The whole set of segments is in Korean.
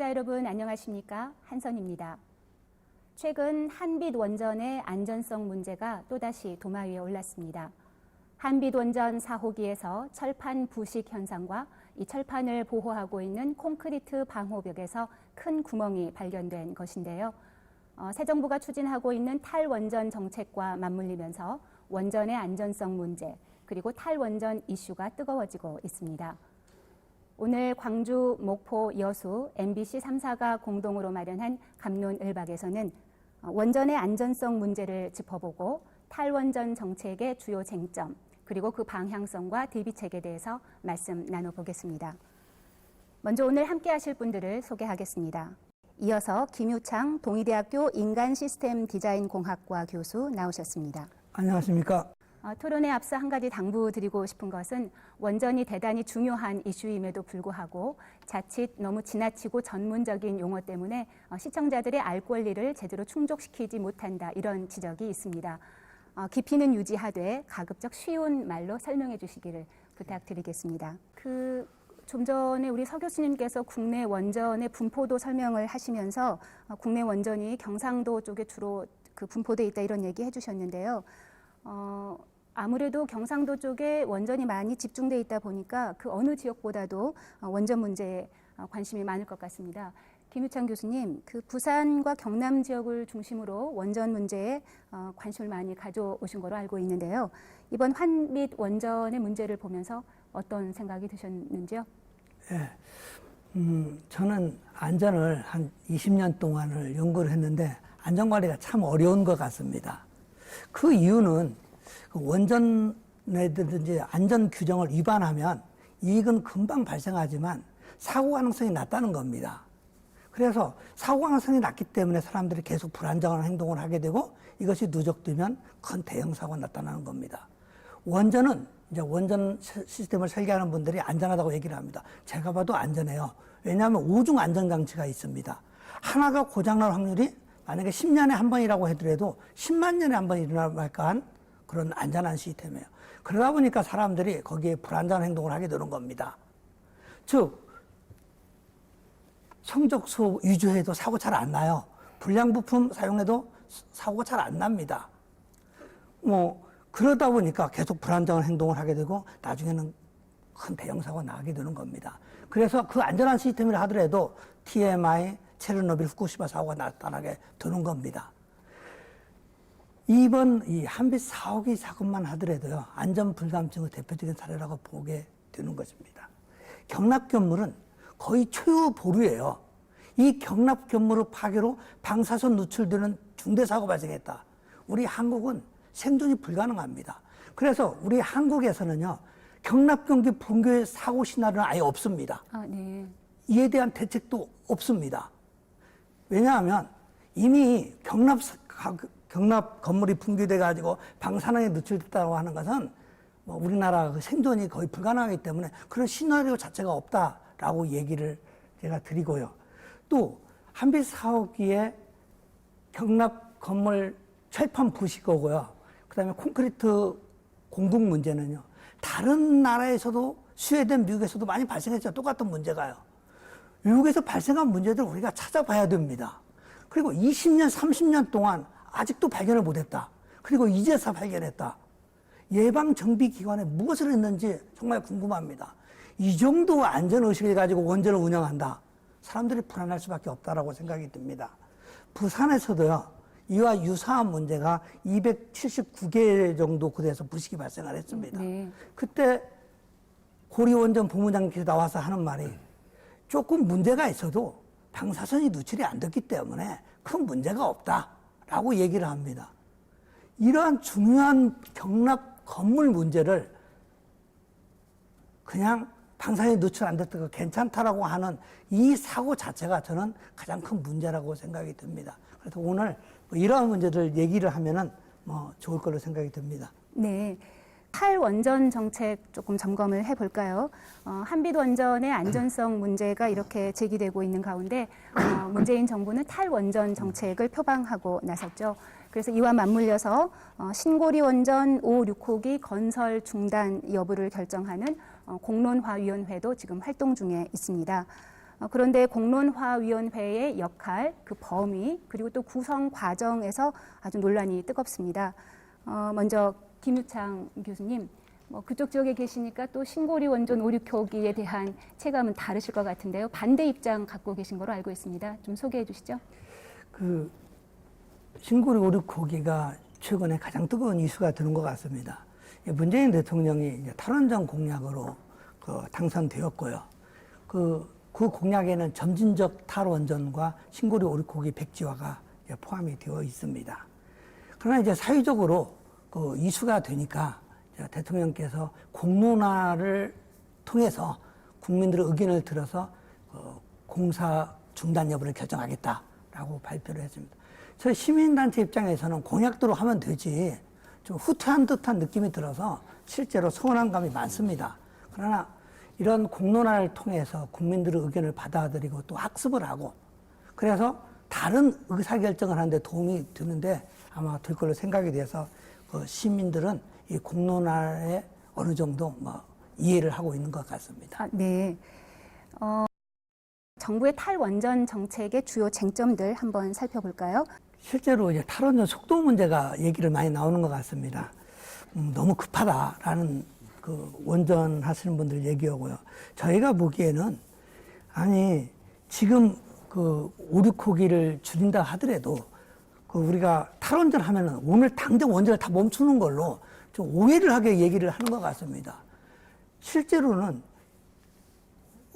시청자 여러분 안녕하십니까? 한선입니다. 최근 한빛 원전의 안전성 문제가 또다시 도마 위에 올랐습니다. 한빛 원전 4호기에서 철판 부식 현상과 이 철판을 보호하고 있는 콘크리트 방호벽에서 큰 구멍이 발견된 것인데요. 새 정부가 추진하고 있는 탈원전 정책과 맞물리면서 원전의 안전성 문제 그리고 탈원전 이슈가 뜨거워지고 있습니다. 오늘 광주, 목포, 여수, MBC 3사가 공동으로 마련한 갑론을박에서는 원전의 안전성 문제를 짚어보고 탈원전 정책의 주요 쟁점 그리고 그 방향성과 대비책에 대해서 말씀 나눠보겠습니다. 먼저 오늘 함께 하실 분들을 소개하겠습니다. 이어서 김유창 동의대학교 인간시스템디자인공학과 교수 나오셨습니다. 안녕하십니까. 토론에 앞서 한 가지 당부드리고 싶은 것은 원전이 대단히 중요한 이슈임에도 불구하고 자칫 너무 지나치고 전문적인 용어 때문에 시청자들의 알 권리를 제대로 충족시키지 못한다 이런 지적이 있습니다. 깊이는 유지하되 가급적 쉬운 말로 설명해 주시기를 부탁드리겠습니다. 좀 전에 우리 서 교수님께서 국내 원전의 분포도 설명을 하시면서 국내 원전이 경상도 쪽에 주로 분포되어 있다 이런 얘기 해주셨는데요. 아무래도 경상도 쪽에 원전이 많이 집중되어 있다 보니까 그 어느 지역보다도 원전 문제에 관심이 많을 것 같습니다. 김유창 교수님, 부산과 경남 지역을 중심으로 원전 문제에 관심을 많이 가져오신 거로 알고 있는데요. 이번 한빛 원전의 문제를 보면서 어떤 생각이 드셨는지요? 예, 저는 안전을 한 20년 동안을 연구를 했는데 안전관리가 참 어려운 것 같습니다. 그 이유는 원전이든지 안전 규정을 위반하면 이익은 금방 발생하지만 사고 가능성이 낮다는 겁니다. 그래서 사고 가능성이 낮기 때문에 사람들이 계속 불안정한 행동을 하게 되고 이것이 누적되면 큰 대형 사고가 나타나는 겁니다. 원전은 이제 원전 시스템을 설계하는 분들이 안전하다고 얘기를 합니다. 제가 봐도 안전해요. 왜냐하면 5중 안전장치가 있습니다. 하나가 고장날 확률이 만약에 10년에 한 번이라고 하더라도 10만 년에 한 번 일어날 만한 그런 안전한 시스템이에요. 그러다 보니까 사람들이 거기에 불안전한 행동을 하게 되는 겁니다. 즉 성적수 위조해도 사고 잘 안 나요. 불량 부품 사용해도 사고가 잘 안 납니다. 그러다 보니까 계속 불안정한 행동을 하게 되고 나중에는 큰 대형 사고가 나게 되는 겁니다. 그래서 그 안전한 시스템이라 하더라도 TMI, 체르노빌, 후쿠시마 사고가 나타나게 되는 겁니다. 이번 이 한빛 4호기 사건만 하더라도요, 안전 불감증의 대표적인 사례라고 보게 되는 것입니다. 경납견물은 거의 초유 보류예요. 이 경납견물의 파괴로 방사선 누출되는 중대사고 발생했다. 우리 한국은 생존이 불가능합니다. 그래서 우리 한국에서는요, 경납경기 붕괴 사고 시나리오는 아예 없습니다. 네. 이에 대한 대책도 없습니다. 왜냐하면 이미 경납 건물이 붕괴돼가지고 방사능에 노출됐다고 하는 것은 우리나라 생존이 거의 불가능하기 때문에 그런 시나리오 자체가 없다라고 얘기를 제가 드리고요. 또 한빛 4호기에 경납 건물 철판 부식이고요. 그 다음에 콘크리트 공급 문제는요. 다른 나라에서도 스웨덴, 미국에서도 많이 발생했죠. 똑같은 문제가요. 미국에서 발생한 문제들 우리가 찾아봐야 됩니다. 그리고 20년, 30년 동안 아직도 발견을 못했다. 그리고 이제서 발견했다. 예방정비기관에 무엇을 했는지 정말 궁금합니다. 이 정도 안전의식을 가지고 원전을 운영한다. 사람들이 불안할 수밖에 없다라고 생각이 듭니다. 부산에서도요. 이와 유사한 문제가 279개 정도 그래서 부식이 발생을 했습니다. 네. 그때 고리원전 본부장님께서 나와서 하는 말이 조금 문제가 있어도 방사선이 누출이 안 됐기 때문에 큰 문제가 없다라고 얘기를 합니다. 이러한 중요한 경납 건물 문제를 그냥 방사선이 누출 안 됐다고 괜찮다라고 하는 이 사고 자체가 저는 가장 큰 문제라고 생각이 듭니다. 그래서 오늘 이러한 문제들 얘기를 하면은 좋을 걸로 생각이 듭니다. 네. 탈원전 정책 조금 점검을 해볼까요? 한빛 원전의 안전성 문제가 이렇게 제기되고 있는 가운데 문재인 정부는 탈원전 정책을 표방하고 나섰죠. 그래서 이와 맞물려서 신고리 원전 5, 6호기 건설 중단 여부를 결정하는 공론화위원회도 지금 활동 중에 있습니다. 그런데 공론화위원회의 역할, 그 범위, 그리고 또 구성 과정에서 아주 논란이 뜨겁습니다. 먼저 김유창 교수님, 그쪽 지역에 계시니까 또 신고리 원전 5, 6호기에 대한 체감은 다르실 것 같은데요. 반대 입장 갖고 계신 거로 알고 있습니다. 좀 소개해 주시죠. 그 신고리 5, 6호기가 최근에 가장 뜨거운 이슈가 되는 것 같습니다. 문재인 대통령이 이제 탈원전 공약으로 당선되었고요. 그 공약에는 점진적 탈원전과 신고리 5, 6호기 백지화가 포함이 되어 있습니다. 그러나 이제 사회적으로 이슈가 되니까 대통령께서 공론화를 통해서 국민들의 의견을 들어서 공사 중단 여부를 결정하겠다라고 발표를 했습니다. 저희 시민단체 입장에서는 공약대로 하면 되지 좀 후퇴한 듯한 느낌이 들어서 실제로 서운한 감이 많습니다. 그러나 이런 공론화를 통해서 국민들의 의견을 받아들이고 또 학습을 하고 그래서 다른 의사결정을 하는데 도움이 되는데 아마 될 걸로 생각이 돼서 시민들은 이 공론화에 어느 정도 이해를 하고 있는 것 같습니다. 네. 정부의 탈원전 정책의 주요 쟁점들 한번 살펴볼까요? 실제로 이제 탈원전 속도 문제가 얘기를 많이 나오는 것 같습니다. 너무 급하다라는 원전 하시는 분들 얘기하고요. 저희가 보기에는 아니 지금 5, 6호기를 줄인다 하더라도 우리가 탈원전 하면은 오늘 당장 원전을 다 멈추는 걸로 좀 오해를 하게 얘기를 하는 것 같습니다. 실제로는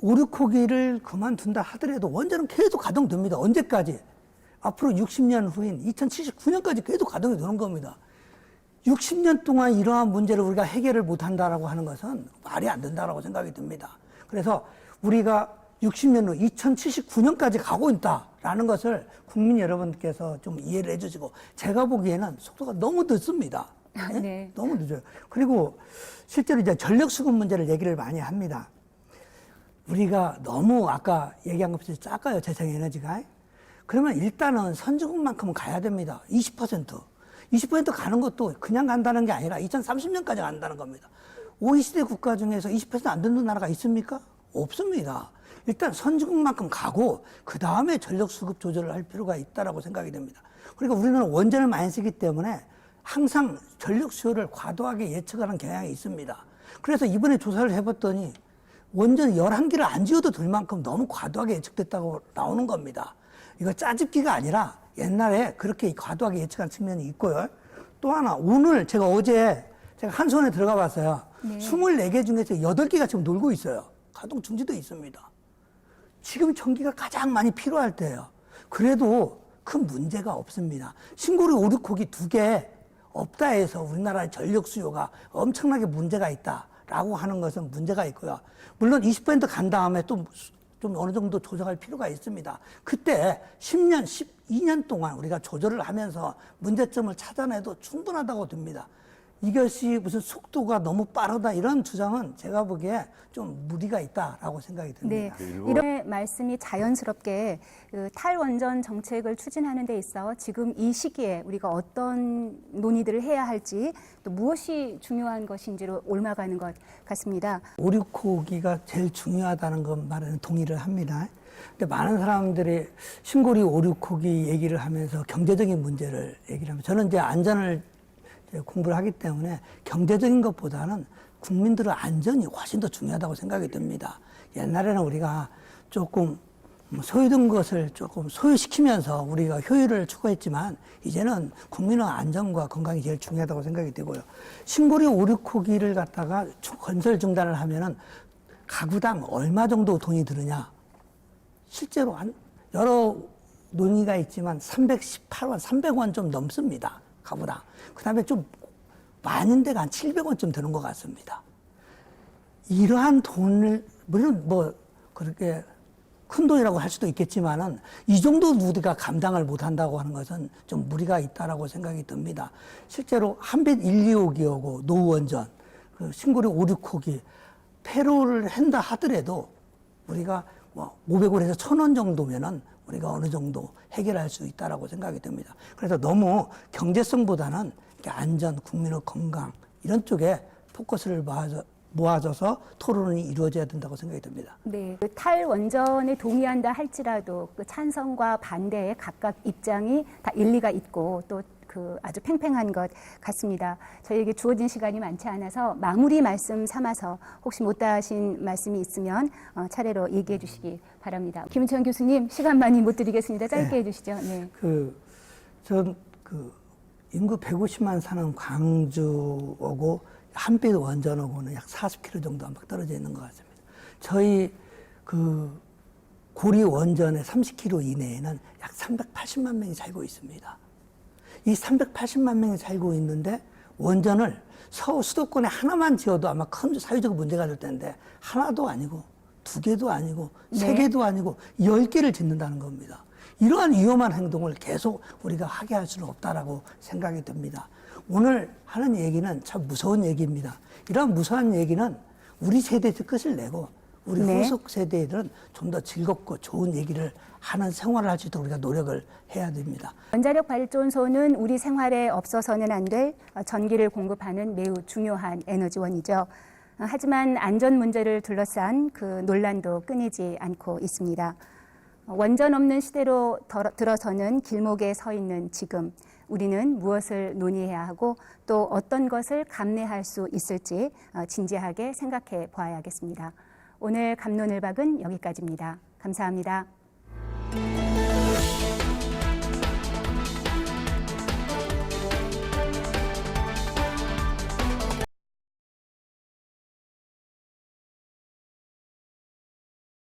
5, 6호기를 그만둔다 하더라도 원전은 계속 가동됩니다. 언제까지? 앞으로 60년 후인 2079년까지 계속 가동이 되는 겁니다. 60년 동안 이러한 문제를 우리가 해결을 못한다라고 하는 것은 말이 안 된다라고 생각이 듭니다. 그래서 우리가 60년 후 2079년까지 가고 있다라는 것을 국민 여러분께서 좀 이해를 해주시고 제가 보기에는 속도가 너무 늦습니다. 네? 네. 너무 늦어요. 그리고 실제로 이제 전력 수급 문제를 얘기를 많이 합니다. 우리가 너무 아까 얘기한 것처럼 작아요, 재생에너지가. 그러면 일단은 선진국만큼은 가야 됩니다. 20%. 20% 가는 것도 그냥 간다는 게 아니라 2030년까지 간다는 겁니다. OECD 국가 중에서 20%안 되는 나라가 있습니까? 없습니다. 일단 선진국만큼 가고 그 다음에 전력 수급 조절을 할 필요가 있다라고 생각이 됩니다. 그러니까 우리는 원전을 많이 쓰기 때문에 항상 전력 수요를 과도하게 예측하는 경향이 있습니다. 그래서 이번에 조사를 해봤더니 원전 11기를 안 지어도 될 만큼 너무 과도하게 예측됐다고 나오는 겁니다. 이거 짜집기가 아니라 옛날에 그렇게 과도하게 예측한 측면이 있고요. 또 하나, 오늘 어제 한손에 들어가 봤어요. 네. 24개 중에서 8개가 지금 놀고 있어요. 가동 중지돼 있습니다. 지금 전기가 가장 많이 필요할 때예요. 그래도 큰 문제가 없습니다. 신고리 5, 6호기 2개 없다 해서 우리나라의 전력 수요가 엄청나게 문제가 있다라고 하는 것은 문제가 있고요. 물론 20% 간 다음에 또 좀 어느 정도 조정할 필요가 있습니다. 그때 10년, 12년 동안 우리가 조절을 하면서 문제점을 찾아내도 충분하다고 듭니다. 이것이 무슨 속도가 너무 빠르다 이런 주장은 제가 보기에 좀 무리가 있다라고 생각이 듭니다. 네, 이런 말씀이 자연스럽게 탈원전 정책을 추진하는 데 있어 지금 이 시기에 우리가 어떤 논의들을 해야 할지 또 무엇이 중요한 것인지로 옮아가는 것 같습니다. 5, 6호기가 제일 중요하다는 것 말에는 동의를 합니다. 근데 많은 사람들이 신고리 5, 6호기 얘기를 하면서 경제적인 문제를 얘기를 하면 저는 이제 안전을 공부를 하기 때문에 경제적인 것보다는 국민들의 안전이 훨씬 더 중요하다고 생각이 듭니다. 옛날에는 우리가 조금 소유된 것을 조금 소유시키면서 우리가 효율을 추구했지만 이제는 국민의 안전과 건강이 제일 중요하다고 생각이 되고요. 신고리 5, 6호기를 갖다가 건설 중단을 하면은 가구당 얼마 정도 돈이 드느냐. 실제로 여러 논의가 있지만 318원, 300원 좀 넘습니다. 가구당. 그 다음에 좀 많은 데가 한 700원쯤 되는 것 같습니다. 이러한 돈을, 물론 그렇게 큰 돈이라고 할 수도 있겠지만은 이 정도 우리가 감당을 못 한다고 하는 것은 좀 무리가 있다라고 생각이 듭니다. 실제로 한빛 1, 2호기하고 노원전, 신고리 5, 6호기, 폐로를 한다 하더라도 우리가 500원에서 1000원 정도면은 우리가 어느 정도 해결할 수 있다라고 생각이 듭니다. 그래서 너무 경제성보다는 안전, 국민의 건강 이런 쪽에 포커스를 모아져서 토론이 이루어져야 된다고 생각이 듭니다. 네, 그 탈원전에 동의한다 할지라도 그 찬성과 반대의 각각 입장이 다 일리가 있고 또 그 아주 팽팽한 것 같습니다. 저희에게 주어진 시간이 많지 않아서 마무리 말씀 삼아서 혹시 못다 하신 말씀이 있으면 차례로 얘기해 주시기 바랍니다. 김은천 교수님, 시간 많이 못 드리겠습니다. 짧게 네. 해주시죠. 네. 전 인구 150만 사는 광주하고 한빛 원전하고는 약 40km 정도 안팎 떨어져 있는 것 같습니다. 저희 고리 원전의 30km 이내에는 약 380만 명이 살고 있습니다. 이 380만 명이 살고 있는데 원전을 서울 수도권에 하나만 지어도 아마 큰 사회적 문제가 될 텐데 하나도 아니고 2개도 아니고 3개도 아니고 10개를 짓는다는 겁니다. 이러한 위험한 행동을 계속 우리가 하게 할 수는 없다라고 생각이 듭니다. 오늘 하는 얘기는 참 무서운 얘기입니다. 이러한 무서운 얘기는 우리 세대에서 끝을 내고 우리 후속 세대들은 좀 더 즐겁고 좋은 얘기를 하는 생활을 할 수 있도록 우리가 노력을 해야 됩니다. 원자력 발전소는 우리 생활에 없어서는 안 될 전기를 공급하는 매우 중요한 에너지원이죠. 하지만 안전 문제를 둘러싼 그 논란도 끊이지 않고 있습니다. 원전 없는 시대로 들어서는 길목에 서 있는 지금 우리는 무엇을 논의해야 하고 또 어떤 것을 감내할 수 있을지 진지하게 생각해 보아야겠습니다. 오늘 갑론을박은 여기까지입니다. 감사합니다.